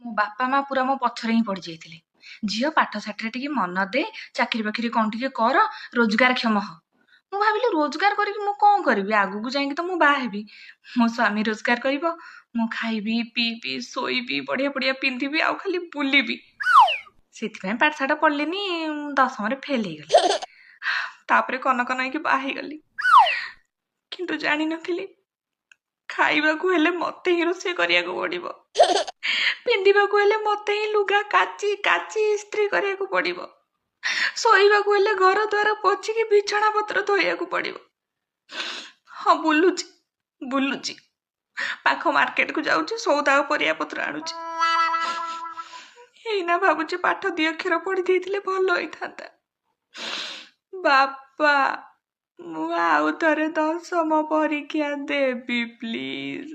ମୋ ବାପା ମା ପୁରା ମୋ ପଛରେ ହିଁ ପଡି ଯାଇଥିଲେ। ଝିଅ ପାଠ ସାଠରେ ଟିକେ ମନ ଦେ, ଚାକିରି ବାକିରି କଣ ଟିକେ କର, ରୋଜଗାର କ୍ଷମ ହ। ମୁଁ ଭାବିଲି ରୋଜଗାର କରିକି ମୁଁ କଣ କରିବି, ଆଗକୁ ଯାଇକି ତ ମୁଁ ବାହା ହେବି। ମୋ ସ୍ୱାମୀ ରୋଜଗାର କରିବ, ମୁଁ ଖାଇବି ପିଇବି ଶୋଇବି ବଢିଆ ବଢିଆ ପିନ୍ଧିବି ଆଉ ଖାଲି ବୁଲିବି। ସେଥିପାଇଁ ପାଠଶାଠ ପଢିଲିନି, 10ମରେ ଫେଲ ହେଇଗଲି। ତାପରେ କନ କନ ହେଇକି ବାହା ହେଇଗଲି। କିନ୍ତୁ ଜାଣିନଥିଲି ଖାଇବାକୁ ହେଲେ ମତେ ହିଁ ରୋଷେଇ କରିବାକୁ ପଡିବ, ପିନ୍ଧିବାକୁ ହେଲେ ମତେ ହିଁ ଲୁଗା କାଚି କାଚି ଇସ୍ତ୍ରୀ କରିବାକୁ ପଡିବ, ଶୋଇବାକୁ ହେଲେ ଘର ଦ୍ୱାର ପୋଛିକି ବିଛଣା ପତ୍ର ଧୋଇବାକୁ ପଡିବ। ହଁ ବୁଲୁଛି ବୁଲୁଛି, ପାଖ ମାର୍କେଟକୁ ଯାଉଛି, ସଉଦା ଆଉ ପରିବା ପତ୍ର ଆଣୁଛି। ଏଇନା ଭାବୁଛି ପାଠ 2 ଅକ୍ଷର ପଢି ଦେଇଥିଲେ ଭଲ ହେଇଥାନ୍ତା। ବାପା, ମୁଁ ଆଉ ଥରେ 10ମ ପରୀକ୍ଷା ଦେବି ପ୍ଲିଜ।